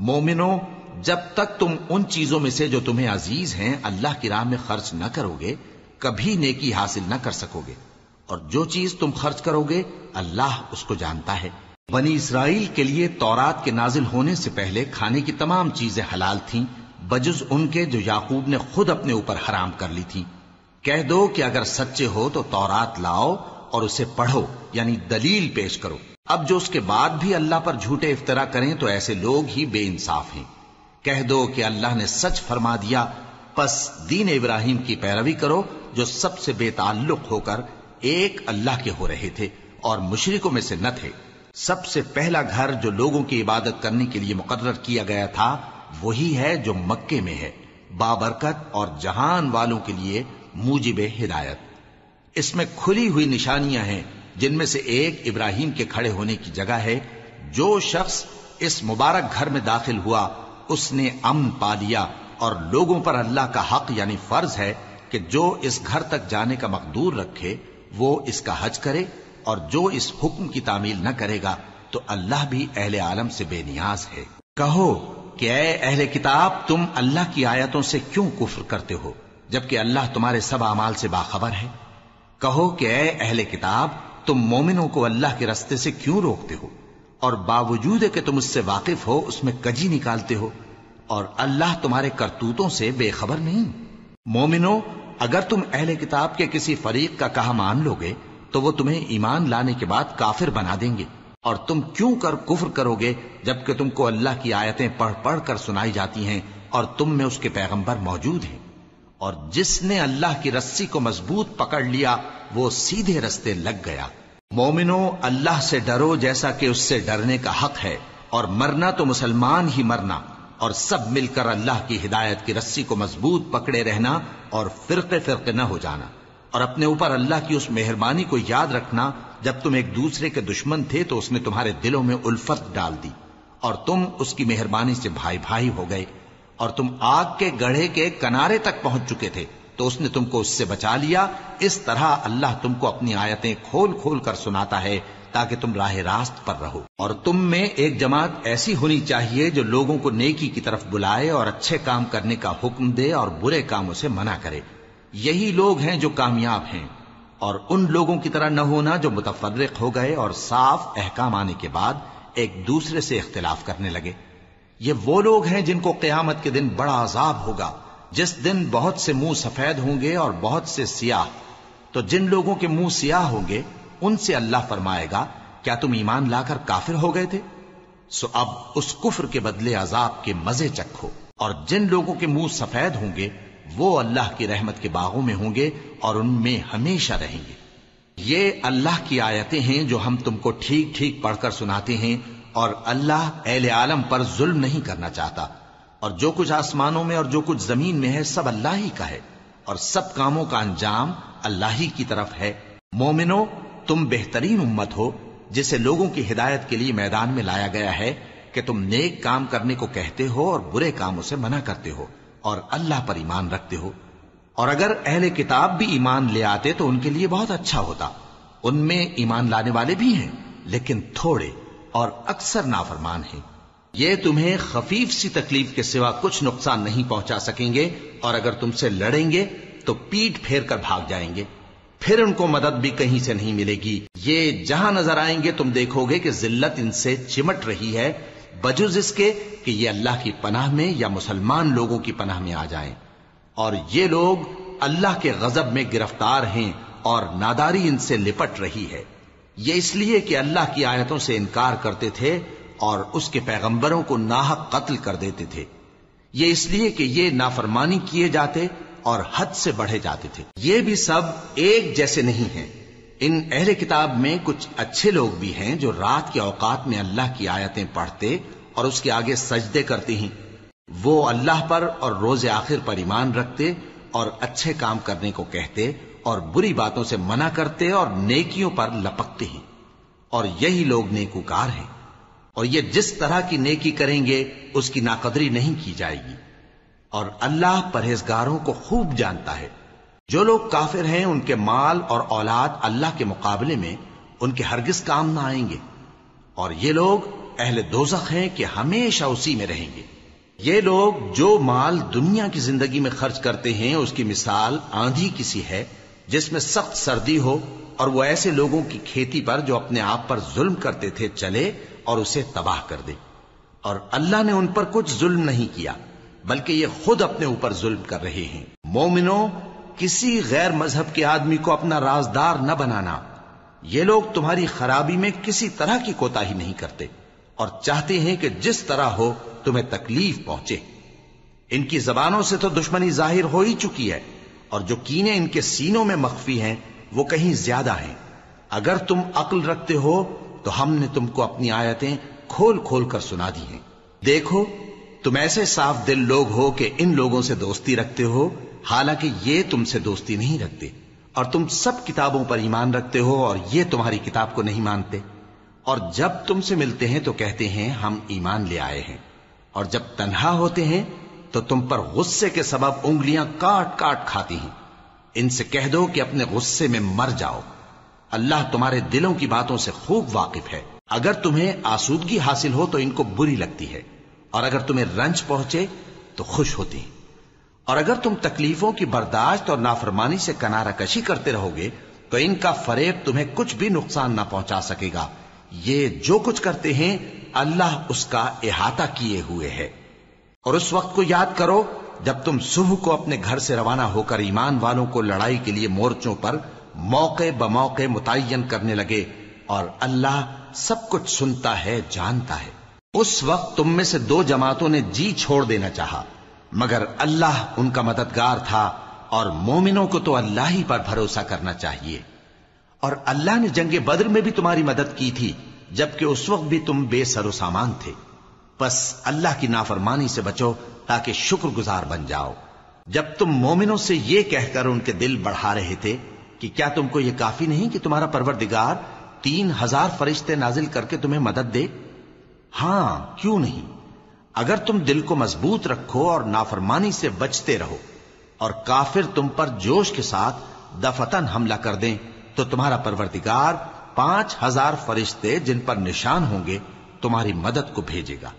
مومنو، جب تک تم ان چیزوں میں سے جو تمہیں عزیز ہیں اللہ کی راہ میں خرچ نہ کرو گے کبھی نیکی حاصل نہ کر سکو گے، اور جو چیز تم خرچ کرو گے اللہ اس کو جانتا ہے۔ بنی اسرائیل کے لیے تورات کے نازل ہونے سے پہلے کھانے کی تمام چیزیں حلال تھیں بجز ان کے جو یعقوب نے خود اپنے اوپر حرام کر لی تھی۔ کہہ دو کہ اگر سچے ہو تو تورات لاؤ اور اسے پڑھو، یعنی دلیل پیش کرو۔ اب جو اس کے بعد بھی اللہ پر جھوٹے افطرا کریں تو ایسے لوگ ہی بے انصاف ہیں۔ کہہ دو کہ اللہ نے سچ فرما دیا، پس دین ابراہیم کی پیروی کرو جو سب سے بے تعلق ہو کر ایک اللہ کے ہو رہے تھے اور مشرکوں میں سے نہ تھے۔ سب سے پہلا گھر جو لوگوں کی عبادت کرنے کے لیے مقرر کیا گیا تھا وہی ہے جو مکے میں ہے، بابرکت اور جہان والوں کے لیے موجب ہدایت۔ اس میں کھلی ہوئی نشانیاں ہیں جن میں سے ایک ابراہیم کے کھڑے ہونے کی جگہ ہے۔ جو شخص اس مبارک گھر میں داخل ہوا اس نے امن پا لیا، اور لوگوں پر اللہ کا حق یعنی فرض ہے کہ جو اس گھر تک جانے کا مقدور رکھے وہ اس کا حج کرے، اور جو اس حکم کی تعمیل نہ کرے گا تو اللہ بھی اہل عالم سے بے نیاز ہے۔ کہو کہ اے اہل کتاب، تم اللہ کی آیتوں سے کیوں کفر کرتے ہو جبکہ اللہ تمہارے سب اعمال سے باخبر ہے؟ کہو کہ اے اہل کتاب، تم مومنوں کو اللہ کے رستے سے کیوں روکتے ہو اور باوجود کہ تم اس سے واقف ہو اس میں کجی نکالتے ہو، اور اللہ تمہارے کرتوتوں سے بے خبر نہیں؟ مومنو، اگر تم اہل کتاب کے کسی فریق کا کہا مان لو گے تو وہ تمہیں ایمان لانے کے بعد کافر بنا دیں گے، اور تم کیوں کر کفر کرو گے جبکہ تم کو اللہ کی آیتیں پڑھ پڑھ کر سنائی جاتی ہیں اور تم میں اس کے پیغمبر موجود ہیں؟ اور جس نے اللہ کی رسی کو مضبوط پکڑ لیا وہ سیدھے رستے لگ گیا۔ مومنو، اللہ سے ڈرو جیسا کہ اس سے ڈرنے کا حق ہے، اور مرنا تو مسلمان ہی مرنا، اور سب مل کر اللہ کی ہدایت کی رسی کو مضبوط پکڑے رہنا اور فرقے فرقے نہ ہو جانا، اور اپنے اوپر اللہ کی اس مہربانی کو یاد رکھنا جب تم ایک دوسرے کے دشمن تھے تو اس نے تمہارے دلوں میں الفت ڈال دی اور تم اس کی مہربانی سے بھائی بھائی ہو گئے، اور تم آگ کے گڑھے کے کنارے تک پہنچ چکے تھے تو اس نے تم کو اس سے بچا لیا۔ اس طرح اللہ تم کو اپنی آیتیں کھول کھول کر سناتا ہے تاکہ تم راہ راست پر رہو۔ اور تم میں ایک جماعت ایسی ہونی چاہیے جو لوگوں کو نیکی کی طرف بلائے اور اچھے کام کرنے کا حکم دے اور برے کاموں سے منع کرے۔ یہی لوگ ہیں جو کامیاب ہیں، اور ان لوگوں کی طرح نہ ہونا جو متفرق ہو گئے اور صاف احکام آنے کے بعد ایک دوسرے سے اختلاف کرنے لگے۔ یہ وہ لوگ ہیں جن کو قیامت کے دن بڑا عذاب ہوگا، جس دن بہت سے منہ سفید ہوں گے اور بہت سے سیاہ۔ تو جن لوگوں کے منہ سیاہ ہوں گے ان سے اللہ فرمائے گا، کیا تم ایمان لا کر کافر ہو گئے تھے؟ سو اب اس کفر کے بدلے عذاب کے مزے چکھو۔ اور جن لوگوں کے منہ سفید ہوں گے وہ اللہ کی رحمت کے باغوں میں ہوں گے اور ان میں ہمیشہ رہیں گے۔ یہ اللہ کی آیتیں ہیں جو ہم تم کو ٹھیک ٹھیک پڑھ کر سناتے ہیں، اور اللہ اہل عالم پر ظلم نہیں کرنا چاہتا، اور جو کچھ آسمانوں میں اور جو کچھ زمین میں ہے سب اللہ ہی کا ہے، اور سب کاموں کا انجام اللہ ہی کی طرف ہے۔ مومنو، تم بہترین امت ہو جسے لوگوں کی ہدایت کے لیے میدان میں لایا گیا ہے کہ تم نیک کام کرنے کو کہتے ہو اور برے کاموں سے منع کرتے ہو اور اللہ پر ایمان رکھتے ہو۔ اور اگر اہل کتاب بھی ایمان لے آتے تو ان کے لیے بہت اچھا ہوتا، ان میں ایمان لانے والے بھی ہیں لیکن تھوڑے اور اکثر نافرمان ہیں۔ یہ تمہیں خفیف سی تکلیف کے سوا کچھ نقصان نہیں پہنچا سکیں گے، اور اگر تم سے لڑیں گے تو پیٹ پھیر کر بھاگ جائیں گے، پھر ان کو مدد بھی کہیں سے نہیں ملے گی۔ یہ جہاں نظر آئیں گے تم دیکھو گے کہ ذلت ان سے چمٹ رہی ہے بجز اس کے کہ یہ اللہ کی پناہ میں یا مسلمان لوگوں کی پناہ میں آ جائیں، اور یہ لوگ اللہ کے غضب میں گرفتار ہیں اور ناداری ان سے لپٹ رہی ہے۔ یہ اس لیے کہ اللہ کی آیتوں سے انکار کرتے تھے اور اس کے پیغمبروں کو ناحق قتل کر دیتے تھے۔ یہ اس لیے کہ یہ نافرمانی کیے جاتے اور حد سے بڑھے جاتے تھے۔ یہ بھی سب ایک جیسے نہیں ہیں۔ ان اہل کتاب میں کچھ اچھے لوگ بھی ہیں جو رات کے اوقات میں اللہ کی آیتیں پڑھتے اور اس کے آگے سجدے کرتے ہیں۔ وہ اللہ پر اور روز آخر پر ایمان رکھتے اور اچھے کام کرنے کو کہتے اور بری باتوں سے منع کرتے اور نیکیوں پر لپکتے ہیں، اور یہی لوگ نیکوکار ہیں۔ اور یہ جس طرح کی نیکی کریں گے اس کی ناقدری نہیں کی جائے گی، اور اللہ پرہیزگاروں کو خوب جانتا ہے۔ جو لوگ کافر ہیں ان کے مال اور اولاد اللہ کے مقابلے میں ان کے ہرگز کام نہ آئیں گے، اور یہ لوگ اہل دوزخ ہیں کہ ہمیشہ اسی میں رہیں گے۔ یہ لوگ جو مال دنیا کی زندگی میں خرچ کرتے ہیں اس کی مثال آندھی کسی ہے جس میں سخت سردی ہو اور وہ ایسے لوگوں کی کھیتی پر جو اپنے آپ پر ظلم کرتے تھے چلے اور اسے تباہ کر دے۔ اور اللہ نے ان پر کچھ ظلم نہیں کیا بلکہ یہ خود اپنے اوپر ظلم کر رہے ہیں۔ مومنوں، کسی غیر مذہب کے آدمی کو اپنا رازدار نہ بنانا۔ یہ لوگ تمہاری خرابی میں کسی طرح کی کوتاہی نہیں کرتے اور چاہتے ہیں کہ جس طرح ہو تمہیں تکلیف پہنچے۔ ان کی زبانوں سے تو دشمنی ظاہر ہو ہی چکی ہے اور جو کینے ان کے سینوں میں مخفی ہیں وہ کہیں زیادہ ہیں۔ اگر تم عقل رکھتے ہو تو ہم نے تم کو اپنی آیتیں کھول کھول کر سنا دی ہیں۔ دیکھو، تم ایسے صاف دل لوگ ہو کہ ان لوگوں سے دوستی رکھتے ہو حالانکہ یہ تم سے دوستی نہیں رکھتے، اور تم سب کتابوں پر ایمان رکھتے ہو اور یہ تمہاری کتاب کو نہیں مانتے، اور جب تم سے ملتے ہیں تو کہتے ہیں ہم ایمان لے آئے ہیں، اور جب تنہا ہوتے ہیں تو تم پر غصے کے سبب انگلیاں کاٹ کاٹ کھاتی ہیں۔ ان سے کہہ دو کہ اپنے غصے میں مر جاؤ، اللہ تمہارے دلوں کی باتوں سے خوب واقف ہے۔ اگر تمہیں آسودگی حاصل ہو تو ان کو بری لگتی ہے، اور اگر تمہیں رنج پہنچے تو خوش ہوتی ہیں، اور اگر تم تکلیفوں کی برداشت اور نافرمانی سے کنارہ کشی کرتے رہو گے تو ان کا فریب تمہیں کچھ بھی نقصان نہ پہنچا سکے گا۔ یہ جو کچھ کرتے ہیں اللہ اس کا احاطہ کیے ہوئے ہے۔ اور اس وقت کو یاد کرو جب تم صبح کو اپنے گھر سے روانہ ہو کر ایمان والوں کو لڑائی کے لیے مورچوں پر موقع بموقع متعین کرنے لگے، اور اللہ سب کچھ سنتا ہے، جانتا ہے۔ اس وقت تم میں سے دو جماعتوں نے جی چھوڑ دینا چاہا، مگر اللہ ان کا مددگار تھا، اور مومنوں کو تو اللہ ہی پر بھروسہ کرنا چاہیے۔ اور اللہ نے جنگ بدر میں بھی تمہاری مدد کی تھی جبکہ اس وقت بھی تم بے سر و سامان تھے، بس اللہ کی نافرمانی سے بچو تاکہ شکر گزار بن جاؤ۔ جب تم مومنوں سے یہ کہہ کر ان کے دل بڑھا رہے تھے کہ کیا تم کو یہ کافی نہیں کہ تمہارا پروردگار 3000 فرشتے نازل کر کے تمہیں مدد دے؟ ہاں، کیوں نہیں؟ اگر تم دل کو مضبوط رکھو اور نافرمانی سے بچتے رہو اور کافر تم پر جوش کے ساتھ دفتن حملہ کر دیں تو تمہارا پروردگار 5000 فرشتے جن پر نشان ہوں گے تمہاری مدد کو بھیجے گا،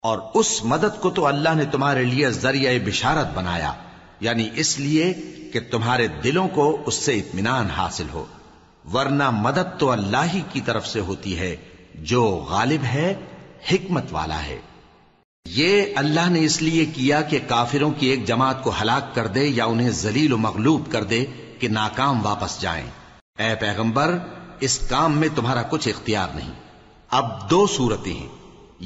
اور اس مدد کو تو اللہ نے تمہارے لیے ذریعہ بشارت بنایا، یعنی اس لیے کہ تمہارے دلوں کو اس سے اطمینان حاصل ہو، ورنہ مدد تو اللہ ہی کی طرف سے ہوتی ہے جو غالب ہے، حکمت والا ہے۔ یہ اللہ نے اس لیے کیا کہ کافروں کی ایک جماعت کو ہلاک کر دے یا انہیں ذلیل و مغلوب کر دے کہ ناکام واپس جائیں۔ اے پیغمبر، اس کام میں تمہارا کچھ اختیار نہیں۔ اب دو صورتیں ہیں،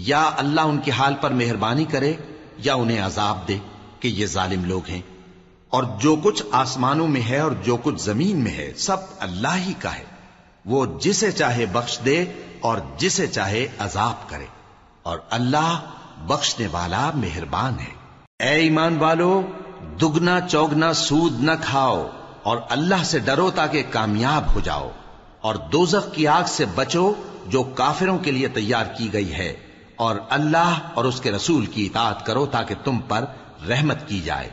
یا اللہ ان کے حال پر مہربانی کرے یا انہیں عذاب دے کہ یہ ظالم لوگ ہیں، اور جو کچھ آسمانوں میں ہے اور جو کچھ زمین میں ہے سب اللہ ہی کا ہے، وہ جسے چاہے بخش دے اور جسے چاہے عذاب کرے، اور اللہ بخشنے والا مہربان ہے۔ اے ایمان والو، دگنا چوگنا سود نہ کھاؤ اور اللہ سے ڈرو تاکہ کامیاب ہو جاؤ، اور دوزخ کی آگ سے بچو جو کافروں کے لیے تیار کی گئی ہے، اور اللہ اور اس کے رسول کی اطاعت کرو تاکہ تم پر رحمت کی جائے،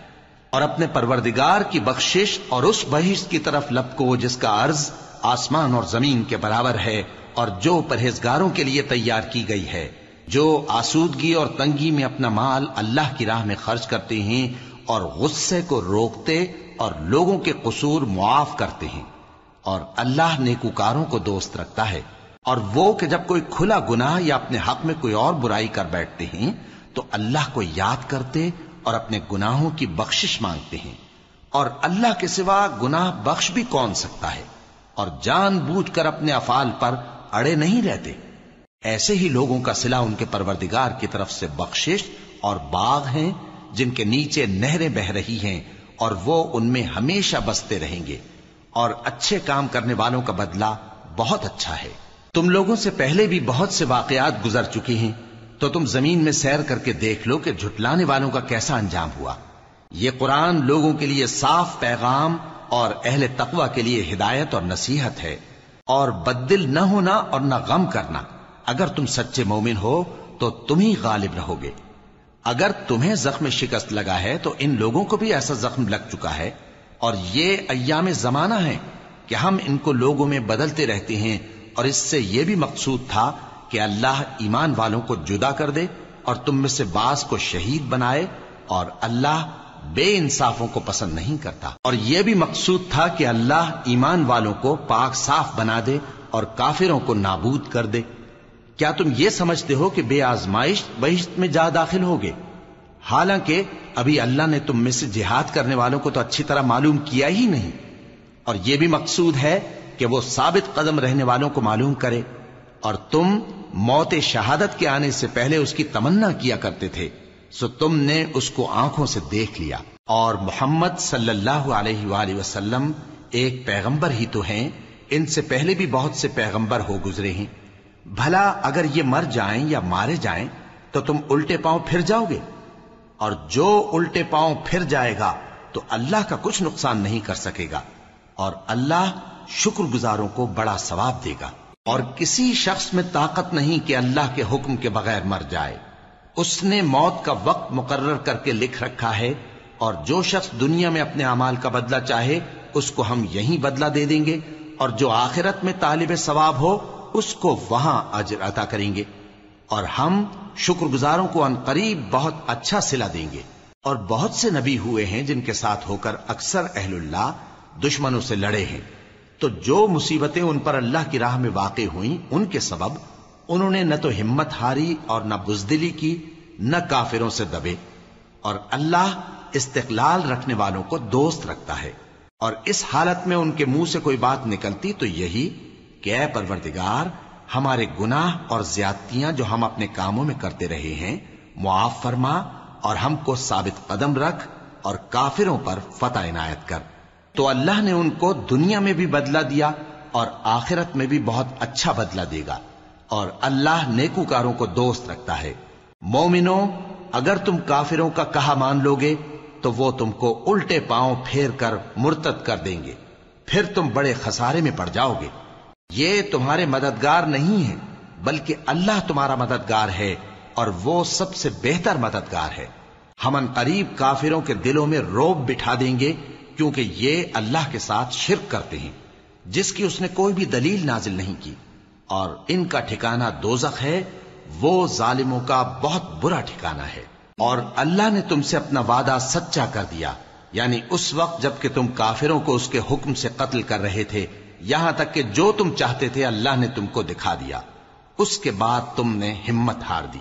اور اپنے پروردگار کی بخشش اور اس بہشت کی طرف لپکو جس کا عرض آسمان اور زمین کے برابر ہے، اور جو پرہیزگاروں کے لیے تیار کی گئی ہے، جو آسودگی اور تنگی میں اپنا مال اللہ کی راہ میں خرچ کرتے ہیں اور غصے کو روکتے اور لوگوں کے قصور معاف کرتے ہیں، اور اللہ نیکوکاروں کو دوست رکھتا ہے۔ اور وہ کہ جب کوئی کھلا گناہ یا اپنے حق میں کوئی اور برائی کر بیٹھتے ہیں تو اللہ کو یاد کرتے اور اپنے گناہوں کی بخشش مانگتے ہیں، اور اللہ کے سوا گناہ بخش بھی کون سکتا ہے، اور جان بوجھ کر اپنے افعال پر اڑے نہیں رہتے۔ ایسے ہی لوگوں کا صلہ ان کے پروردگار کی طرف سے بخشش اور باغ ہیں جن کے نیچے نہریں بہ رہی ہیں، اور وہ ان میں ہمیشہ بستے رہیں گے، اور اچھے کام کرنے والوں کا بدلہ بہت اچھا ہے۔ تم لوگوں سے پہلے بھی بہت سے واقعات گزر چکے ہیں، تو تم زمین میں سیر کر کے دیکھ لو کہ جھٹلانے والوں کا کیسا انجام ہوا۔ یہ قرآن لوگوں کے لیے صاف پیغام اور اہل تقوی کے لیے ہدایت اور نصیحت ہے، اور بددل نہ ہونا اور نہ غم کرنا۔ اگر تم سچے مومن ہو تو تم ہی غالب رہو گے۔ اگر تمہیں زخم شکست لگا ہے تو ان لوگوں کو بھی ایسا زخم لگ چکا ہے، اور یہ ایام زمانہ ہے کہ ہم ان کو لوگوں میں بدلتے رہتے ہیں، اور اس سے یہ بھی مقصود تھا کہ اللہ ایمان والوں کو جدا کر دے اور تم میں سے بعض کو شہید بنائے، اور اللہ بے انصافوں کو پسند نہیں کرتا۔ اور یہ بھی مقصود تھا کہ اللہ ایمان والوں کو پاک صاف بنا دے اور کافروں کو نابود کر دے۔ کیا تم یہ سمجھتے ہو کہ بے آزمائش بہشت میں جا داخل ہوگے؟ حالانکہ ابھی اللہ نے تم میں سے جہاد کرنے والوں کو تو اچھی طرح معلوم کیا ہی نہیں۔ اور یہ بھی مقصود ہے کہ وہ ثابت قدم رہنے والوں کو معلوم کرے، اور تم موت شہادت کے آنے سے پہلے اس کی تمنا کیا کرتے تھے، سو تم نے اس کو آنکھوں سے دیکھ لیا۔ اور محمد صلی اللہ علیہ وآلہ وسلم ایک پیغمبر ہی تو ہیں، ان سے پہلے بھی بہت سے پیغمبر ہو گزرے ہیں۔ بھلا اگر یہ مر جائیں یا مارے جائیں تو تم الٹے پاؤں پھر جاؤ گے؟ اور جو الٹے پاؤں پھر جائے گا تو اللہ کا کچھ نقصان نہیں کر سکے گا، اور اللہ شکر گزاروں کو بڑا ثواب دے گا۔ اور کسی شخص میں طاقت نہیں کہ اللہ کے حکم کے بغیر مر جائے، اس نے موت کا وقت مقرر کر کے لکھ رکھا ہے، اور جو شخص دنیا میں اپنے اعمال کا بدلہ چاہے اس کو ہم یہیں بدلہ دے دیں گے، اور جو آخرت میں طالب ثواب ہو اس کو وہاں اجر عطا کریں گے، اور ہم شکر گزاروں کو ان قریب بہت اچھا صلہ دیں گے۔ اور بہت سے نبی ہوئے ہیں جن کے ساتھ ہو کر اکثر اہل اللہ دشمنوں سے لڑے ہیں، تو جو مصیبتیں ان پر اللہ کی راہ میں واقع ہوئیں ان کے سبب انہوں نے نہ تو ہمت ہاری اور نہ بزدلی کی، نہ کافروں سے دبے۔ اور اللہ استقلال رکھنے والوں کو دوست رکھتا ہے، اور اس حالت میں ان کے منہ سے کوئی بات نکلتی تو یہی کہ اے پروردگار، ہمارے گناہ اور زیادتیاں جو ہم اپنے کاموں میں کرتے رہے ہیں معاف فرما، اور ہم کو ثابت قدم رکھ، اور کافروں پر فتح عنایت کر۔ تو اللہ نے ان کو دنیا میں بھی بدلہ دیا اور آخرت میں بھی بہت اچھا بدلہ دے گا، اور اللہ نیکوکاروں کو دوست رکھتا ہے۔ مومنو، اگر تم کافروں کا کہا مان لوگے تو وہ تم کو الٹے پاؤں پھیر کر مرتد کر دیں گے، پھر تم بڑے خسارے میں پڑ جاؤ گے۔ یہ تمہارے مددگار نہیں ہیں بلکہ اللہ تمہارا مددگار ہے، اور وہ سب سے بہتر مددگار ہے۔ ہم ان قریب کافروں کے دلوں میں رعب بٹھا دیں گے، کیونکہ یہ اللہ کے ساتھ شرک کرتے ہیں جس کی اس نے کوئی بھی دلیل نازل نہیں کی، اور ان کا ٹھکانہ دوزخ ہے، وہ ظالموں کا بہت برا ٹھکانہ ہے۔ اور اللہ نے تم سے اپنا وعدہ سچا کر دیا، یعنی اس وقت جب کہ تم کافروں کو اس کے حکم سے قتل کر رہے تھے، یہاں تک کہ جو تم چاہتے تھے اللہ نے تم کو دکھا دیا۔ اس کے بعد تم نے ہمت ہار دی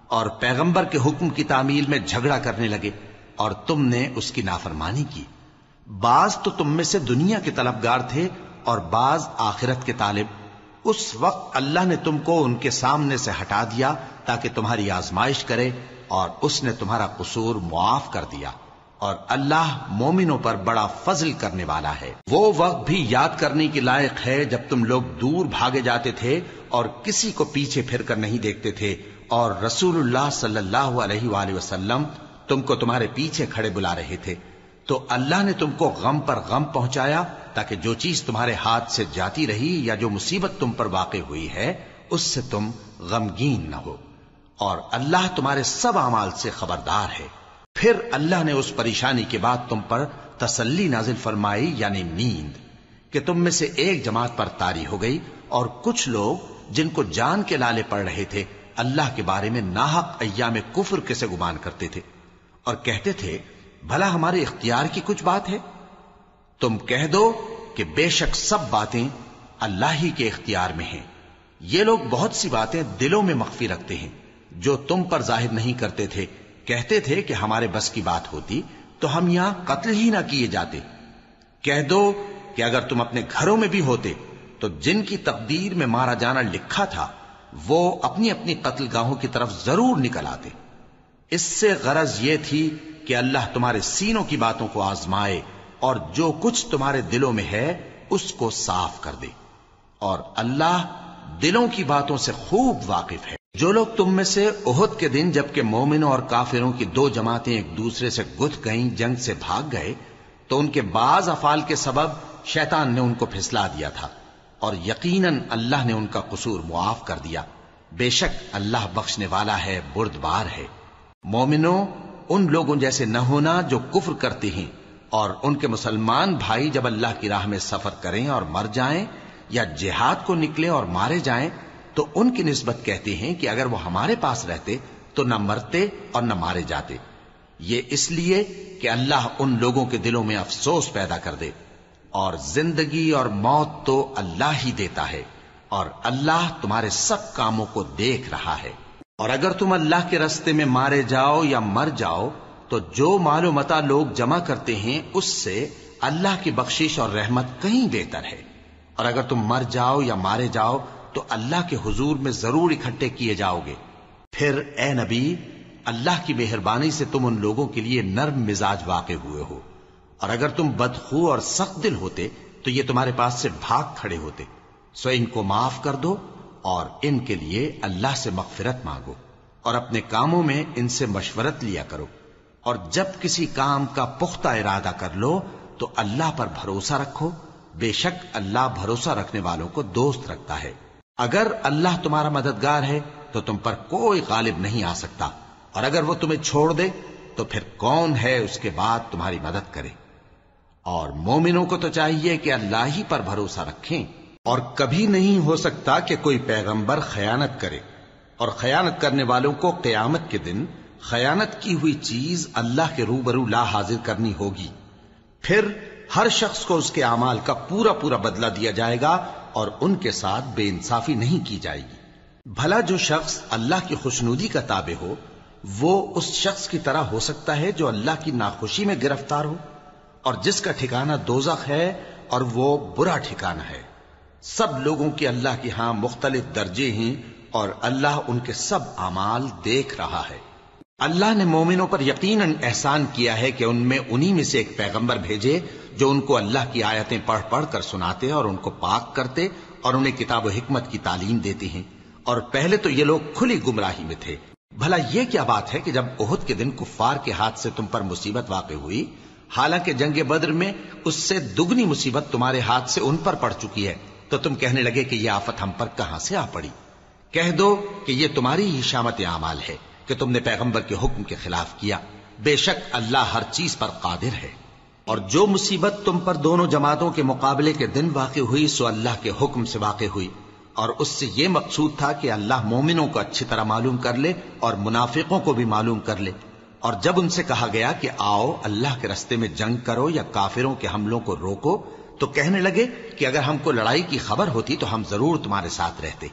اور پیغمبر کے حکم کی تعمیل میں جھگڑا کرنے لگے، اور تم نے اس کی نافرمانی کی۔ بعض تو تم میں سے دنیا کے طلبگار تھے اور بعض آخرت کے طالب۔ اس وقت اللہ نے تم کو ان کے سامنے سے ہٹا دیا تاکہ تمہاری آزمائش کرے، اور اس نے تمہارا قصور معاف کر دیا، اور اللہ مومنوں پر بڑا فضل کرنے والا ہے۔ وہ وقت بھی یاد کرنے کی لائق ہے جب تم لوگ دور بھاگے جاتے تھے اور کسی کو پیچھے پھر کر نہیں دیکھتے تھے، اور رسول اللہ صلی اللہ علیہ وآلہ وسلم تم کو تمہارے پیچھے کھڑے بلا رہے تھے، تو اللہ نے تم کو غم پر غم پہنچایا تاکہ جو چیز تمہارے ہاتھ سے جاتی رہی یا جو مصیبت تم پر واقع ہوئی ہے اس سے تم غمگین نہ ہو، اور اللہ تمہارے سب اعمال سے خبردار ہے۔ پھر اللہ نے اس پریشانی کے بعد تم پر تسلی نازل فرمائی، یعنی نیند، کہ تم میں سے ایک جماعت پر طاری ہو گئی، اور کچھ لوگ جن کو جان کے لالے پڑ رہے تھے اللہ کے بارے میں ناحق ایام کفر کے سے گمان کرتے تھے، اور کہتے تھے بھلا ہمارے اختیار کی کچھ بات ہے؟ تم کہہ دو کہ بے شک سب باتیں اللہ ہی کے اختیار میں ہیں۔ یہ لوگ بہت سی باتیں دلوں میں مخفی رکھتے ہیں جو تم پر ظاہر نہیں کرتے تھے۔ کہتے تھے کہ ہمارے بس کی بات ہوتی تو ہم یہاں قتل ہی نہ کیے جاتے۔ کہہ دو کہ اگر تم اپنے گھروں میں بھی ہوتے تو جن کی تقدیر میں مارا جانا لکھا تھا وہ اپنی اپنی قتل گاہوں کی طرف ضرور نکل آتے۔ اس سے غرض یہ تھی کہ اللہ تمہارے سینوں کی باتوں کو آزمائے اور جو کچھ تمہارے دلوں میں ہے اس کو صاف کر دے، اور اللہ دلوں کی باتوں سے خوب واقف ہے۔ جو لوگ تم میں سے احد کے دن جبکہ مومنوں اور کافروں کی دو جماعتیں ایک دوسرے سے گتھ گئیں جنگ سے بھاگ گئے تو ان کے بعض افعال کے سبب شیطان نے ان کو پھسلا دیا تھا، اور یقیناً اللہ نے ان کا قصور معاف کر دیا۔ بے شک اللہ بخشنے والا ہے، بردبار ہے۔ مومنوں، ان لوگوں جیسے نہ ہونا جو کفر کرتے ہیں، اور ان کے مسلمان بھائی جب اللہ کی راہ میں سفر کریں اور مر جائیں یا جہاد کو نکلیں اور مارے جائیں تو ان کی نسبت کہتے ہیں کہ اگر وہ ہمارے پاس رہتے تو نہ مرتے اور نہ مارے جاتے، یہ اس لیے کہ اللہ ان لوگوں کے دلوں میں افسوس پیدا کر دے، اور زندگی اور موت تو اللہ ہی دیتا ہے، اور اللہ تمہارے سب کاموں کو دیکھ رہا ہے۔ اور اگر تم اللہ کے راستے میں مارے جاؤ یا مر جاؤ تو جو مال و متاع لوگ جمع کرتے ہیں اس سے اللہ کی بخشش اور رحمت کہیں بہتر ہے، اور اگر تم مر جاؤ یا مارے جاؤ تو اللہ کے حضور میں ضرور اکٹھے کیے جاؤ گے۔ پھر اے نبی، اللہ کی مہربانی سے تم ان لوگوں کے لیے نرم مزاج واقع ہوئے ہو، اور اگر تم بدخو اور سخت دل ہوتے تو یہ تمہارے پاس سے بھاگ کھڑے ہوتے، سو ان کو معاف کر دو اور ان کے لیے اللہ سے مغفرت مانگو، اور اپنے کاموں میں ان سے مشورت لیا کرو، اور جب کسی کام کا پختہ ارادہ کر لو تو اللہ پر بھروسہ رکھو، بے شک اللہ بھروسہ رکھنے والوں کو دوست رکھتا ہے۔ اگر اللہ تمہارا مددگار ہے تو تم پر کوئی غالب نہیں آ سکتا، اور اگر وہ تمہیں چھوڑ دے تو پھر کون ہے اس کے بعد تمہاری مدد کرے۔ اور مومنوں کو تو چاہیے کہ اللہ ہی پر بھروسہ رکھیں، اور کبھی نہیں ہو سکتا کہ کوئی پیغمبر خیانت کرے، اور خیانت کرنے والوں کو قیامت کے دن خیانت کی ہوئی چیز اللہ کے روبرو لا حاضر کرنی ہوگی، پھر ہر شخص کو اس کے اعمال کا پورا پورا بدلہ دیا جائے گا، اور ان کے ساتھ بے انصافی نہیں کی جائے گی۔ بھلا جو شخص اللہ کی خوشنودی کا تابع ہو وہ اس شخص کی طرح ہو سکتا ہے جو اللہ کی ناخوشی میں گرفتار ہو، اور جس کا ٹھکانہ دوزخ ہے اور وہ برا ٹھکانہ ہے۔ سب لوگوں کے اللہ کی ہاں مختلف درجے ہیں، اور اللہ ان کے سب اعمال دیکھ رہا ہے۔ اللہ نے مومنوں پر یقیناً احسان کیا ہے کہ ان میں انہی میں سے ایک پیغمبر بھیجے جو ان کو اللہ کی آیتیں پڑھ پڑھ کر سناتے اور ان کو پاک کرتے اور انہیں کتاب و حکمت کی تعلیم دیتے ہیں، اور پہلے تو یہ لوگ کھلی گمراہی میں تھے۔ بھلا یہ کیا بات ہے کہ جب احد کے دن کفار کے ہاتھ سے تم پر مصیبت واقع ہوئی، حالانکہ جنگ بدر میں اس سے دگنی مصیبت تمہارے ہاتھ سے ان پر پڑ چکی ہے، تو تم کہنے لگے کہ یہ آفت ہم پر کہاں سے آ پڑی؟ کہہ دو کہ یہ تمہاری ہی شامت اعمال ہے کہ تم نے پیغمبر کے حکم کے خلاف کیا، بے شک اللہ ہر چیز پر قادر ہے۔ اور جو مصیبت تم پر دونوں جماعتوں کے مقابلے کے دن واقع ہوئی سو اللہ کے حکم سے واقع ہوئی، اور اس سے یہ مقصود تھا کہ اللہ مومنوں کو اچھی طرح معلوم کر لے اور منافقوں کو بھی معلوم کر لے۔ اور جب ان سے کہا گیا کہ آؤ اللہ کے راستے میں جنگ کرو یا کافروں کے حملوں کو روکو، تو کہنے لگے کہ اگر ہم کو لڑائی کی خبر ہوتی تو ہم ضرور تمہارے ساتھ رہتے۔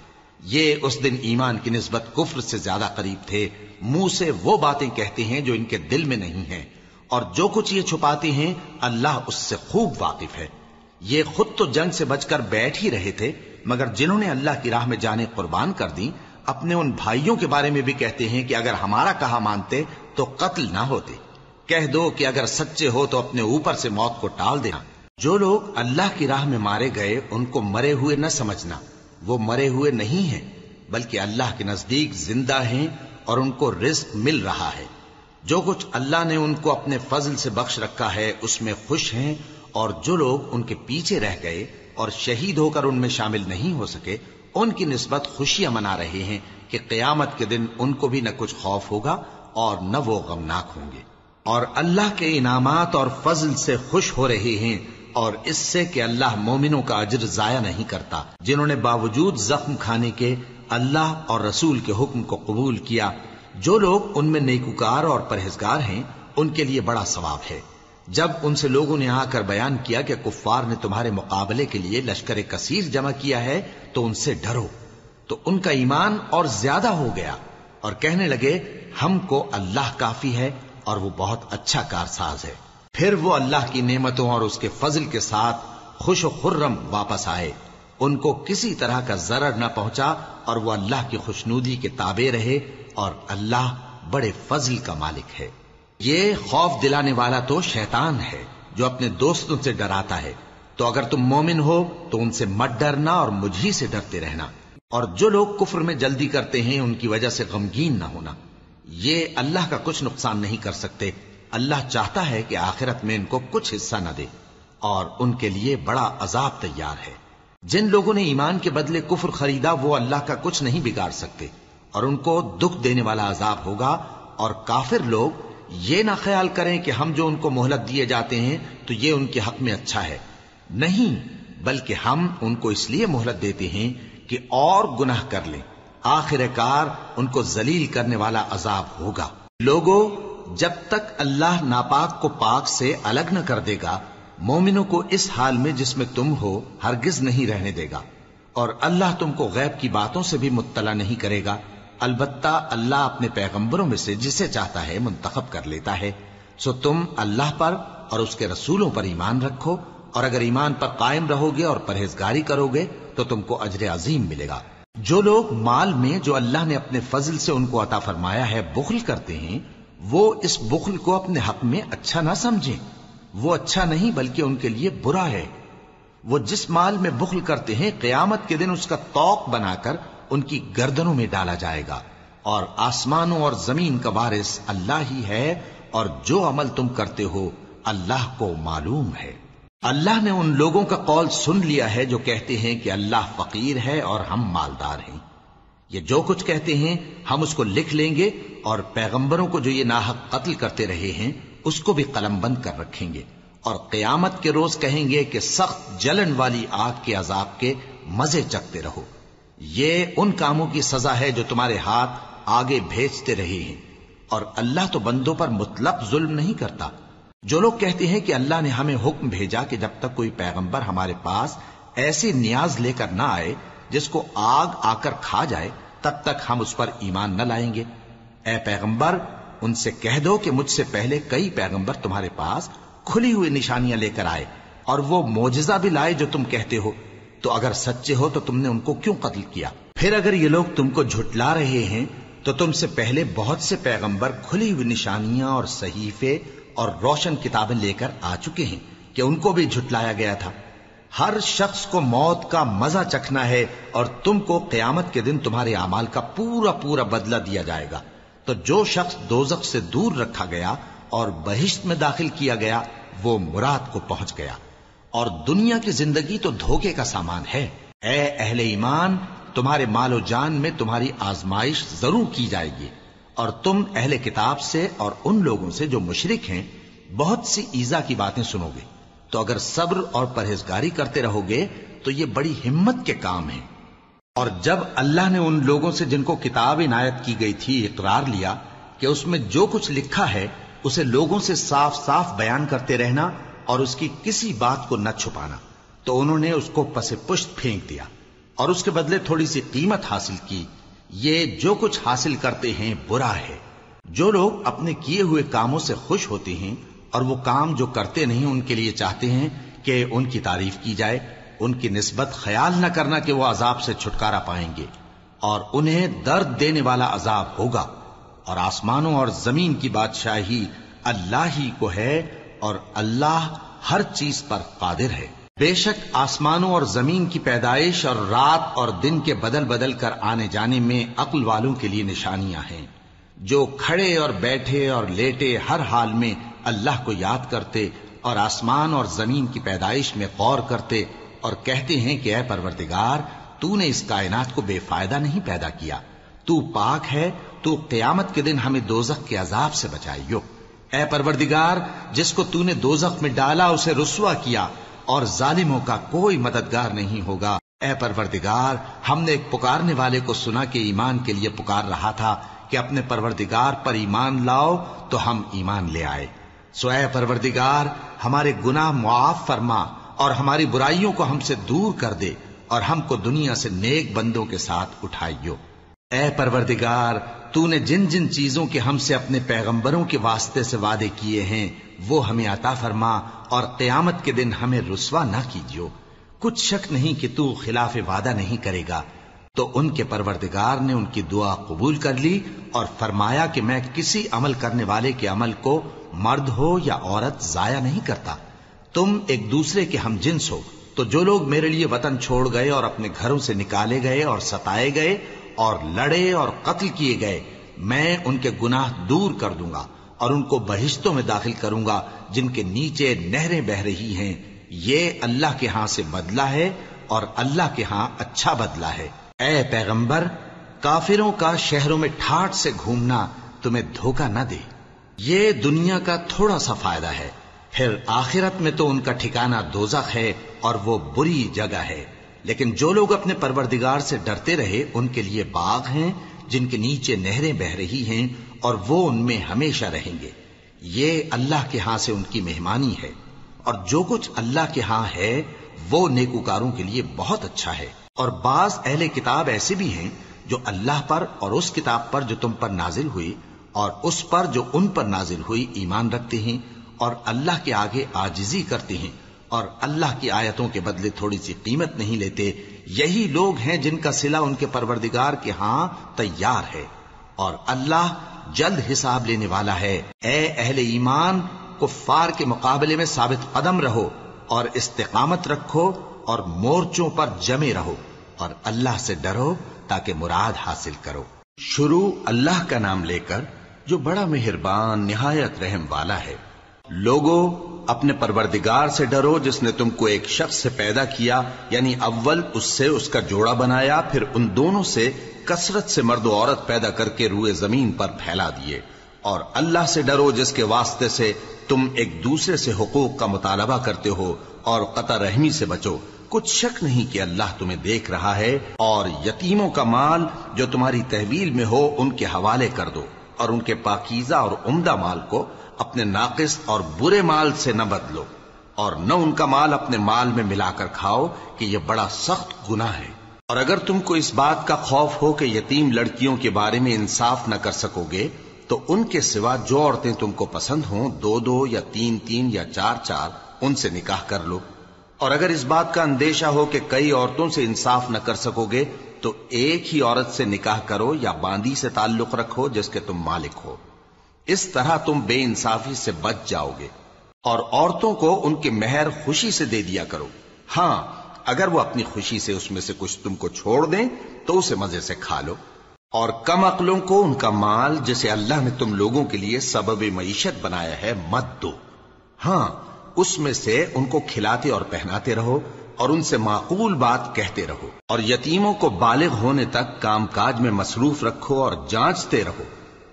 یہ اس دن ایمان کی نسبت کفر سے زیادہ قریب تھے، منہ سے وہ باتیں کہتے ہیں جو ان کے دل میں نہیں ہیں، اور جو کچھ یہ چھپاتے ہیں اللہ اس سے خوب واقف ہے۔ یہ خود تو جنگ سے بچ کر بیٹھ ہی رہے تھے، مگر جنہوں نے اللہ کی راہ میں جانیں قربان کر دیں اپنے ان بھائیوں کے بارے میں بھی کہتے ہیں کہ اگر ہمارا کہا مانتے تو قتل نہ ہوتے۔ کہہ دو کہ اگر سچے ہو تو اپنے اوپر سے موت کو ٹال دینا۔ جو لوگ اللہ کی راہ میں مارے گئے ان کو مرے ہوئے نہ سمجھنا، وہ مرے ہوئے نہیں ہیں بلکہ اللہ کے نزدیک زندہ ہیں اور ان کو رزق مل رہا ہے۔ جو کچھ اللہ نے ان کو اپنے فضل سے بخش رکھا ہے اس میں خوش ہیں، اور جو لوگ ان کے پیچھے رہ گئے اور شہید ہو کر ان میں شامل نہیں ہو سکے ان کی نسبت خوشیاں منا رہے ہیں کہ قیامت کے دن ان کو بھی نہ کچھ خوف ہوگا اور نہ وہ غمناک ہوں گے، اور اللہ کے انعامات اور فضل سے خوش ہو رہے ہیں، اور اس سے کہ اللہ مومنوں کا اجر ضائع نہیں کرتا جنہوں نے باوجود زخم کھانے کے اللہ اور رسول کے حکم کو قبول کیا۔ جو لوگ ان میں نیکوکار اور پرہیزگار ہیں ان کے لیے بڑا ثواب ہے۔ جب ان سے لوگوں نے آ کر بیان کیا کہ کفار نے تمہارے مقابلے کے لیے لشکر کثیر جمع کیا ہے تو ان سے ڈرو، تو ان کا ایمان اور زیادہ ہو گیا، اور کہنے لگے ہم کو اللہ کافی ہے اور وہ بہت اچھا کارساز ہے۔ پھر وہ اللہ کی نعمتوں اور اس کے فضل کے ساتھ خوش و خرم واپس آئے، ان کو کسی طرح کا ضرر نہ پہنچا، اور وہ اللہ کی خوشنودی کے تابع رہے، اور اللہ بڑے فضل کا مالک ہے۔ یہ خوف دلانے والا تو شیطان ہے جو اپنے دوستوں سے ڈراتا ہے، تو اگر تم مومن ہو تو ان سے مت ڈرنا اور مجھ ہی سے ڈرتے رہنا، اور جو لوگ کفر میں جلدی کرتے ہیں ان کی وجہ سے غمگین نہ ہونا، یہ اللہ کا کچھ نقصان نہیں کر سکتے۔ اللہ چاہتا ہے کہ آخرت میں ان کو کچھ حصہ نہ دے، اور ان کے لیے بڑا عذاب تیار ہے۔ جن لوگوں نے ایمان کے بدلے کفر خریدا وہ اللہ کا کچھ نہیں بگاڑ سکتے، اور ان کو دکھ دینے والا عذاب ہوگا۔ اور کافر لوگ یہ نہ خیال کریں کہ ہم جو ان کو مہلت دیے جاتے ہیں تو یہ ان کے حق میں اچھا ہے، نہیں، بلکہ ہم ان کو اس لیے مہلت دیتے ہیں کہ اور گناہ کر لیں، آخر کار ان کو ذلیل کرنے والا عذاب ہوگا۔ لوگوں، جب تک اللہ ناپاک کو پاک سے الگ نہ کر دے گا، مومنوں کو اس حال میں جس میں تم ہو ہرگز نہیں رہنے دے گا، اور اللہ تم کو غیب کی باتوں سے بھی مطلع نہیں کرے گا۔ البتہ اللہ اپنے پیغمبروں میں سے جسے چاہتا ہے منتخب کر لیتا ہے۔ سو تم اللہ پر اور اس کے رسولوں پر ایمان رکھو، اور اگر ایمان پر قائم رہو گے اور پرہیزگاری کرو گے تو تم کو اجر عظیم ملے گا۔ جو لوگ مال میں جو اللہ نے اپنے فضل سے ان کو عطا فرمایا ہے بخل کرتے ہیں، وہ اس بخل کو اپنے حق میں اچھا نہ سمجھیں، وہ اچھا نہیں بلکہ ان کے لیے برا ہے۔ وہ جس مال میں بخل کرتے ہیں قیامت کے دن اس کا طوق بنا کر ان کی گردنوں میں ڈالا جائے گا، اور آسمانوں اور زمین کا وارث اللہ ہی ہے، اور جو عمل تم کرتے ہو اللہ کو معلوم ہے۔ اللہ نے ان لوگوں کا قول سن لیا ہے جو کہتے ہیں کہ اللہ فقیر ہے اور ہم مالدار ہیں۔ یہ جو کچھ کہتے ہیں ہم اس کو لکھ لیں گے، اور پیغمبروں کو جو یہ ناحق قتل کرتے رہے ہیں اس کو بھی قلم بند کر رکھیں گے، اور قیامت کے روز کہیں گے کہ سخت جلن والی آگ کے عذاب کے مزے چکھتے رہو۔ یہ ان کاموں کی سزا ہے جو تمہارے ہاتھ آگے بھیجتے رہے ہیں، اور اللہ تو بندوں پر مطلق ظلم نہیں کرتا۔ جو لوگ کہتے ہیں کہ اللہ نے ہمیں حکم بھیجا کہ جب تک کوئی پیغمبر ہمارے پاس ایسی نیاز لے کر نہ آئے جس کو آگ آ کر کھا جائے، تب تک ہم اس پر ایمان نہ لائیں گے۔ اے پیغمبر، ان سے کہہ دو کہ مجھ سے پہلے کئی پیغمبر تمہارے پاس کھلی ہوئی نشانیاں لے کر آئے، اور وہ معجزہ بھی لائے جو تم کہتے ہو، تو اگر سچے ہو تو تم نے ان کو کیوں قتل کیا؟ پھر اگر یہ لوگ تم کو جھٹلا رہے ہیں تو تم سے پہلے بہت سے پیغمبر کھلی ہوئی نشانیاں اور صحیفے اور روشن کتابیں لے کر آ چکے ہیں کہ ان کو بھی جھٹلایا گیا تھا۔ ہر شخص کو موت کا مزہ چکھنا ہے، اور تم کو قیامت کے دن تمہارے اعمال کا پورا پورا بدلہ دیا جائے گا۔ تو جو شخص دوزخ سے دور رکھا گیا اور بہشت میں داخل کیا گیا وہ مراد کو پہنچ گیا، اور دنیا کی زندگی تو دھوکے کا سامان ہے۔ اے اہل ایمان، تمہارے مال و جان میں تمہاری آزمائش ضرور کی جائے گی، اور تم اہل کتاب سے اور ان لوگوں سے جو مشرک ہیں بہت سی ایذا کی باتیں سنو گے، تو اگر صبر اور پرہیزگاری کرتے رہو گے تو یہ بڑی ہمت کے کام ہیں۔ اور جب اللہ نے ان لوگوں سے جن کو کتاب عنایت کی گئی تھی اقرار لیا کہ اس میں جو کچھ لکھا ہے اسے لوگوں سے صاف صاف بیان کرتے رہنا اور اس کی کسی بات کو نہ چھپانا، تو انہوں نے اس کو پس پشت پھینک دیا اور اس کے بدلے تھوڑی سی قیمت حاصل کی۔ یہ جو کچھ حاصل کرتے ہیں برا ہے۔ جو لوگ اپنے کیے ہوئے کاموں سے خوش ہوتے ہیں اور وہ کام جو کرتے نہیں ان کے لیے چاہتے ہیں کہ ان کی تعریف کی جائے، ان کی نسبت خیال نہ کرنا کہ وہ عذاب سے چھٹکارا پائیں گے، اور انہیں درد دینے والا عذاب ہوگا۔ اور آسمانوں اور زمین کی بادشاہی اللہ ہی کو ہے، اور اللہ ہر چیز پر قادر ہے۔ بے شک آسمانوں اور زمین کی پیدائش اور رات اور دن کے بدل بدل کر آنے جانے میں عقل والوں کے لیے نشانیاں ہیں، جو کھڑے اور بیٹھے اور لیٹے ہر حال میں اللہ کو یاد کرتے اور آسمان اور زمین کی پیدائش میں غور کرتے اور کہتے ہیں کہ اے پروردگار، تو نے اس کائنات کو بے فائدہ نہیں پیدا کیا، تو پاک ہے، تو قیامت کے دن ہمیں دوزخ کے عذاب سے بچائیو۔ اے پروردگار، جس کو تو نے دوزخ میں ڈالا اسے رسوا کیا، اور ظالموں کا کوئی مددگار نہیں ہوگا۔ اے پروردگار، ہم نے ایک پکارنے والے کو سنا کہ ایمان کے لیے پکار رہا تھا کہ اپنے پروردگار پر ایمان لاؤ، تو ہم ایمان لے آئے۔ سو اے پروردگار، ہمارے گناہ معاف فرما اور ہماری برائیوں کو ہم سے دور کر دے، اور ہم کو دنیا سے نیک بندوں کے ساتھ اٹھائیو۔ اے پروردگار، تو نے جن جن چیزوں کے ہم سے اپنے پیغمبروں کے واسطے سے وعدے کیے ہیں وہ ہمیں عطا فرما، اور قیامت کے دن ہمیں رسوا نہ کیجیو۔ کچھ شک نہیں کہ تو خلاف وعدہ نہیں کرے گا۔ تو ان کے پروردگار نے ان کی دعا قبول کر لی اور فرمایا کہ میں کسی عمل کرنے والے کے عمل کو مرد ہو یا عورت ضائع نہیں کرتا۔ تم ایک دوسرے کے ہم جنس ہو، تو جو لوگ میرے لیے وطن چھوڑ گئے اور اپنے گھروں سے نکالے گئے اور ستائے گئے اور لڑے اور قتل کیے گئے، میں ان کے گناہ دور کر دوں گا اور ان کو بہشتوں میں داخل کروں گا جن کے نیچے نہریں بہ رہی ہیں۔ یہ اللہ کے ہاں سے بدلہ ہے، اور اللہ کے ہاں اچھا بدلہ ہے۔ اے پیغمبر، کافروں کا شہروں میں ٹھاٹھ سے گھومنا تمہیں دھوکہ نہ دے۔ یہ دنیا کا تھوڑا سا فائدہ ہے، پھر آخرت میں تو ان کا ٹھکانہ دوزخ ہے، اور وہ بری جگہ ہے۔ لیکن جو لوگ اپنے پروردگار سے ڈرتے رہے ان کے لیے باغ ہیں جن کے نیچے نہریں بہ رہی ہیں اور وہ ان میں ہمیشہ رہیں گے. یہ اللہ کے ہاں سے ان کی مہمانی ہے، اور جو کچھ اللہ کے ہاں ہے وہ نیکوکاروں کے لیے بہت اچھا ہے. اور بعض اہل کتاب ایسے بھی ہیں جو اللہ پر اور اس کتاب پر جو تم پر نازل ہوئی اور اس پر جو ان پر نازل ہوئی ایمان رکھتے ہیں اور اللہ کے آگے عاجزی کرتے ہیں اور اللہ کی آیتوں کے بدلے تھوڑی سی قیمت نہیں لیتے. یہی لوگ ہیں جن کا صلہ ان کے پروردگار کے ہاں تیار ہے، اور اللہ جلد حساب لینے والا ہے. اے اہل ایمان، کفار کے مقابلے میں ثابت قدم رہو اور استقامت رکھو اور مورچوں پر جمے رہو اور اللہ سے ڈرو تاکہ مراد حاصل کرو. شروع اللہ کا نام لے کر جو بڑا مہربان نہایت رحم والا ہے. لوگو اپنے پروردگار سے ڈرو جس نے تم کو ایک شخص سے پیدا کیا، یعنی اول اس سے اس کا جوڑا بنایا، پھر ان دونوں سے کثرت سے مرد و عورت پیدا کر کے روئے زمین پر پھیلا دیے. اور اللہ سے ڈرو جس کے واسطے سے تم ایک دوسرے سے حقوق کا مطالبہ کرتے ہو، اور قطع رحمی سے بچو. کچھ شک نہیں کہ اللہ تمہیں دیکھ رہا ہے. اور یتیموں کا مال جو تمہاری تحویل میں ہو ان کے حوالے کر دو، اور ان کے پاکیزہ اور عمدہ مال کو اپنے ناقص اور برے مال سے نہ بدلو، اور نہ ان کا مال اپنے مال میں ملا کر کھاؤ کہ یہ بڑا سخت گناہ ہے. اور اگر تم کو اس بات کا خوف ہو کہ یتیم لڑکیوں کے بارے میں انصاف نہ کر سکو گے تو ان کے سوا جو عورتیں تم کو پسند ہوں 2 یا 3 یا 4 ان سے نکاح کر لو. اور اگر اس بات کا اندیشہ ہو کہ کئی عورتوں سے انصاف نہ کر سکو گے تو ایک ہی عورت سے نکاح کرو یا باندی سے تعلق رکھو جس کے تم مالک ہو. اس طرح تم بے انصافی سے بچ جاؤ گے. اور عورتوں کو ان کے مہر خوشی سے دے دیا کرو. ہاں اگر وہ اپنی خوشی سے اس میں سے کچھ تم کو چھوڑ دیں تو اسے مزے سے کھا لو. اور کم عقلوں کو ان کا مال جسے اللہ نے تم لوگوں کے لیے سبب معیشت بنایا ہے مت دو. ہاں اس میں سے ان کو کھلاتے اور پہناتے رہو اور ان سے معقول بات کہتے رہو. اور یتیموں کو بالغ ہونے تک کام کاج میں مصروف رکھو اور جانچتے رہو.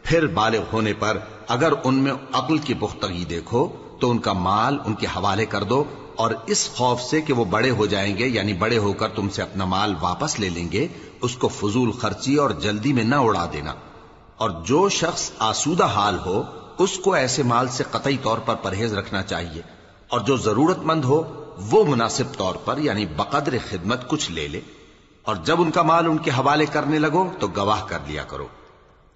پھر بالغ ہونے پر اگر ان میں عقل کی پختگی دیکھو تو ان کا مال ان کے حوالے کر دو، اور اس خوف سے کہ وہ بڑے ہو جائیں گے، یعنی بڑے ہو کر تم سے اپنا مال واپس لے لیں گے، اس کو فضول خرچی اور جلدی میں نہ اڑا دینا. اور جو شخص آسودہ حال ہو اس کو ایسے مال سے قطعی طور پر پرہیز رکھنا چاہیے، اور جو ضرورت مند ہو وہ مناسب طور پر یعنی بقدر خدمت کچھ لے لے. اور جب ان کا مال ان کے حوالے کرنے لگو تو گواہ کر لیا کرو.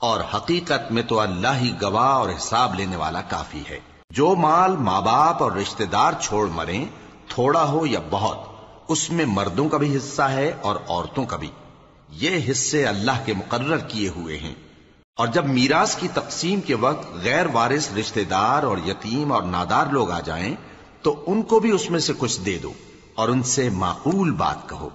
اور حقیقت میں تو اللہ ہی گواہ اور حساب لینے والا کافی ہے. جو مال ماں باپ اور رشتہ دار چھوڑ مریں، تھوڑا ہو یا بہت، اس میں مردوں کا بھی حصہ ہے اور عورتوں کا بھی. یہ حصے اللہ کے مقرر کیے ہوئے ہیں. اور جب میراث کی تقسیم کے وقت غیر وارث رشتہ دار اور یتیم اور نادار لوگ آ جائیں تو ان کو بھی اس میں سے کچھ دے دو اور ان سے معقول بات کہو.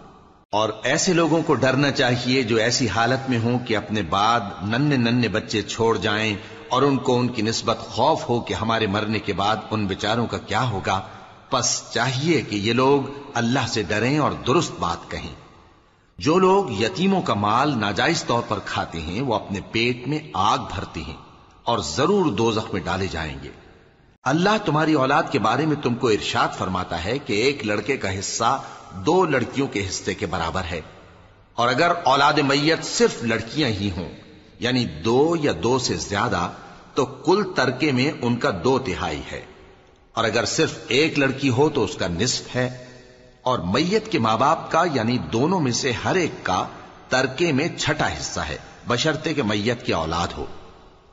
اور ایسے لوگوں کو ڈرنا چاہیے جو ایسی حالت میں ہوں کہ اپنے بعد ننھے بچے چھوڑ جائیں اور ان کو ان کی نسبت خوف ہو کہ ہمارے مرنے کے بعد ان بیچاروں کا کیا ہوگا. پس چاہیے کہ یہ لوگ اللہ سے ڈریں اور درست بات کہیں. جو لوگ یتیموں کا مال ناجائز طور پر کھاتے ہیں وہ اپنے پیٹ میں آگ بھرتے ہیں اور ضرور دوزخ میں ڈالے جائیں گے. اللہ تمہاری اولاد کے بارے میں تم کو ارشاد فرماتا ہے کہ ایک لڑکے کا حصہ 2 لڑکیوں کے حصے کے برابر ہے. اور اگر اولاد میت صرف لڑکیاں ہی ہوں یعنی 2 یا 2 سے زیادہ تو کل ترکے میں ان کا 2/3 ہے. اور اگر صرف ایک لڑکی ہو تو اس کا نصف ہے. اور میت کے ماں باپ کا یعنی دونوں میں سے ہر ایک کا ترکے میں 6واں حصہ ہے بشرطے کہ میت کی اولاد ہو.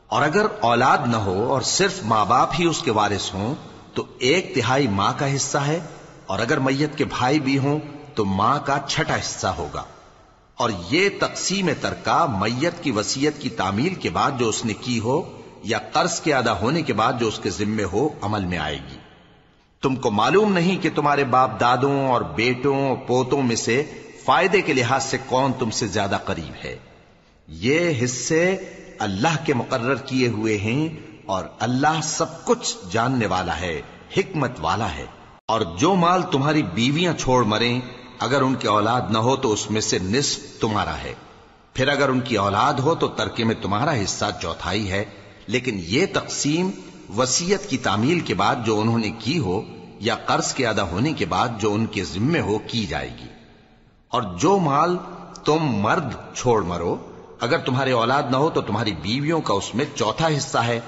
اور اگر اولاد نہ ہو اور صرف ماں باپ ہی اس کے وارث ہوں تو 1/3 ماں کا حصہ ہے. اور اگر میت کے بھائی بھی ہوں تو ماں کا 6واں حصہ ہوگا. اور یہ تقسیم ترکہ میت کی وصیت کی تعمیل کے بعد جو اس نے کی ہو یا قرض کے ادا ہونے کے بعد جو اس کے ذمے ہو عمل میں آئے گی. تم کو معلوم نہیں کہ تمہارے باپ دادوں اور بیٹوں اور پوتوں میں سے فائدے کے لحاظ سے کون تم سے زیادہ قریب ہے. یہ حصے اللہ کے مقرر کیے ہوئے ہیں اور اللہ سب کچھ جاننے والا ہے، حکمت والا ہے. اور جو مال تمہاری بیویاں چھوڑ مریں اگر ان کی اولاد نہ ہو تو اس میں سے نصف تمہارا ہے. پھر اگر ان کی اولاد ہو تو ترکے میں تمہارا حصہ 1/4 ہے. لیکن یہ تقسیم وصیت کی تعمیل کے بعد جو انہوں نے کی ہو یا قرض کے ادا ہونے کے بعد جو ان کے ذمے ہو کی جائے گی. اور جو مال تم مرد چھوڑ مرو، اگر تمہاری اولاد نہ ہو تو تمہاری بیویوں کا اس میں چوتھا حصہ ہے،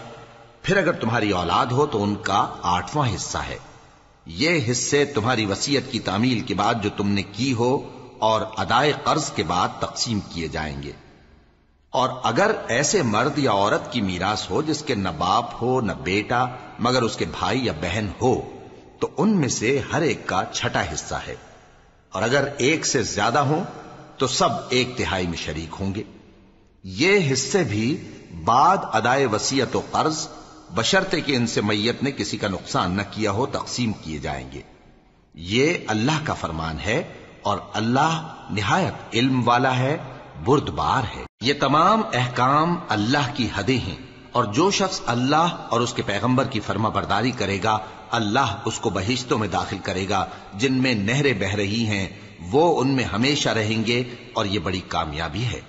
پھر اگر تمہاری اولاد ہو تو ان کا 8واں حصہ ہے۔ یہ حصے تمہاری وصیت کی تعمیل کے بعد جو تم نے کی ہو اور ادائے قرض کے بعد تقسیم کیے جائیں گے۔ اور اگر ایسے مرد یا عورت کی میراث ہو جس کے نہ باپ ہو نہ بیٹا مگر اس کے بھائی یا بہن ہو تو ان میں سے ہر ایک کا 6واں حصہ ہے، اور اگر ایک سے زیادہ ہوں تو سب 1/3 میں شریک ہوں گے۔ یہ حصے بھی بعد ادائے وصیت و قرض بشرطے کہ ان سے میت نے کسی کا نقصان نہ کیا ہو تقسیم کیے جائیں گے۔ یہ اللہ کا فرمان ہے اور اللہ نہایت علم والا ہے، بردبار ہے۔ یہ تمام احکام اللہ کی حدیں ہیں، اور جو شخص اللہ اور اس کے پیغمبر کی فرما برداری کرے گا اللہ اس کو بہشتوں میں داخل کرے گا جن میں نہریں بہ رہی ہیں، وہ ان میں ہمیشہ رہیں گے، اور یہ بڑی کامیابی ہے۔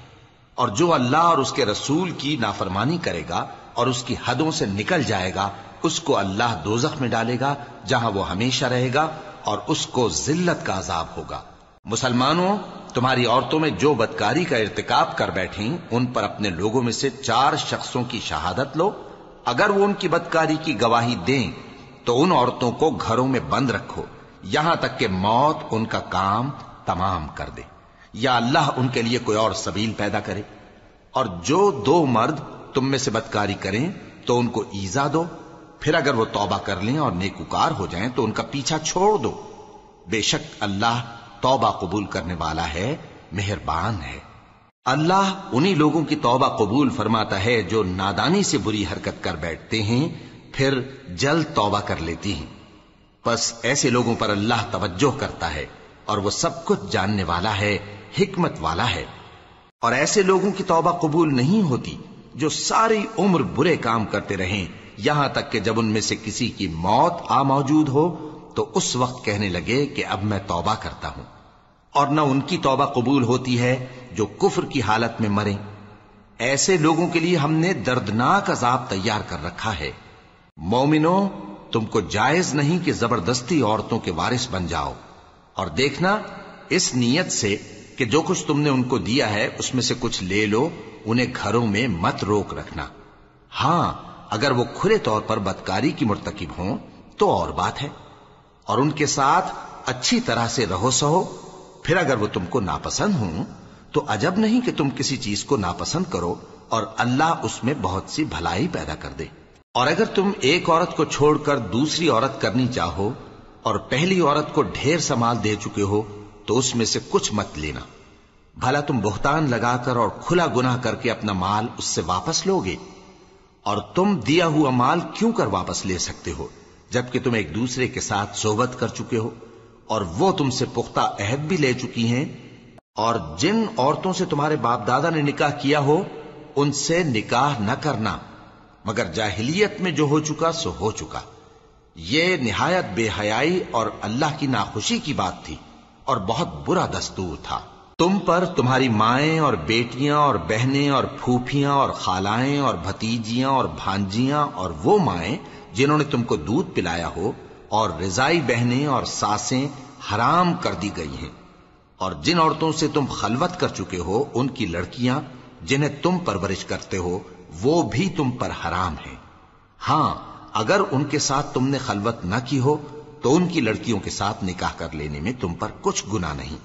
اور جو اللہ اور اس کے رسول کی نافرمانی کرے گا اور اس کی حدوں سے نکل جائے گا اس کو اللہ دوزخ میں ڈالے گا جہاں وہ ہمیشہ رہے گا، اور اس کو ذلت کا عذاب ہوگا۔ مسلمانوں، تمہاری عورتوں میں جو بدکاری کا ارتکاب کر بیٹھیں ان پر اپنے لوگوں میں سے 4 شخصوں کی شہادت لو۔ اگر وہ ان کی بدکاری کی گواہی دیں تو ان عورتوں کو گھروں میں بند رکھو یہاں تک کہ موت ان کا کام تمام کر دے، یا اللہ ان کے لیے کوئی اور سبیل پیدا کرے۔ اور جو 2 مرد تم میں سے بدکاری کریں تو ان کو ایذا دو، پھر اگر وہ توبہ کر لیں اور نیکوکار ہو جائیں تو ان کا پیچھا چھوڑ دو۔ بے شک اللہ توبہ قبول کرنے والا ہے، مہربان ہے۔ اللہ انہی لوگوں کی توبہ قبول فرماتا ہے جو نادانی سے بری حرکت کر بیٹھتے ہیں پھر جلد توبہ کر لیتی ہیں، پس ایسے لوگوں پر اللہ توجہ کرتا ہے اور وہ سب کچھ جاننے والا ہے، حکمت والا ہے۔ اور ایسے لوگوں کی توبہ قبول نہیں ہوتی جو ساری عمر برے کام کرتے رہیں یہاں تک کہ جب ان میں سے کسی کی موت آ موجود ہو تو اس وقت کہنے لگے کہ اب میں توبہ کرتا ہوں۔ اور نہ ان کی توبہ قبول ہوتی ہے جو کفر کی حالت میں مریں۔ ایسے لوگوں کے لیے ہم نے دردناک عذاب تیار کر رکھا ہے۔ مومنوں، تم کو جائز نہیں کہ زبردستی عورتوں کے وارث بن جاؤ، اور دیکھنا اس نیت سے کہ جو کچھ تم نے ان کو دیا ہے اس میں سے کچھ لے لو، انہیں گھروں میں مت روک رکھنا۔ ہاں، اگر وہ کھلے طور پر بدکاری کی مرتکب ہوں تو اور بات ہے، اور ان کے ساتھ اچھی طرح سے رہو سہو۔ پھر اگر وہ تم کو ناپسند ہوں تو عجب نہیں کہ تم کسی چیز کو ناپسند کرو، اور اللہ اس میں بہت سی بھلائی پیدا کر دے۔ اور اگر تم ایک عورت کو چھوڑ کر دوسری عورت کرنی چاہو اور پہلی عورت کو ڈھیر سا مال دے چکے ہو تو اس میں سے کچھ مت لینا، بھلا تم بہتان لگا کر اور کھلا گناہ کر کے اپنا مال اس سے واپس لوگے؟ اور تم دیا ہوا مال کیوں کر واپس لے سکتے ہو جبکہ تم ایک دوسرے کے ساتھ صحبت کر چکے ہو اور وہ تم سے پختہ عہد بھی لے چکی ہیں؟ اور جن عورتوں سے تمہارے باپ دادا نے نکاح کیا ہو ان سے نکاح نہ کرنا مگر جاہلیت میں جو ہو چکا سو ہو چکا۔ یہ نہایت بے حیائی اور اللہ کی ناخوشی کی بات تھی اور بہت برا دستور تھا۔ تم پر تمہاری مائیں اور بیٹیاں اور بہنیں اور پھوپھیاں اور خالائیں اور بھتیجیاں اور بھانجیاں اور وہ مائیں جنہوں نے تم کو دودھ پلایا ہو اور رضائی بہنیں اور ساسیں حرام کر دی گئی ہیں، اور جن عورتوں سے تم خلوت کر چکے ہو ان کی لڑکیاں جنہیں تم پرورش کرتے ہو وہ بھی تم پر حرام ہیں۔ ہاں، اگر ان کے ساتھ تم نے خلوت نہ کی ہو تو ان کی لڑکیوں کے ساتھ نکاح کر لینے میں تم پر کچھ گناہ نہیں۔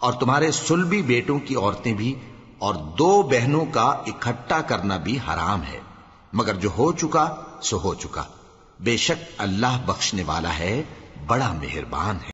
اور تمہارے صلبی بیٹوں کی عورتیں بھی اور 2 بہنوں کا اکٹھا کرنا بھی حرام ہے، مگر جو ہو چکا سو ہو چکا۔ بے شک اللہ بخشنے والا ہے، بڑا مہربان ہے۔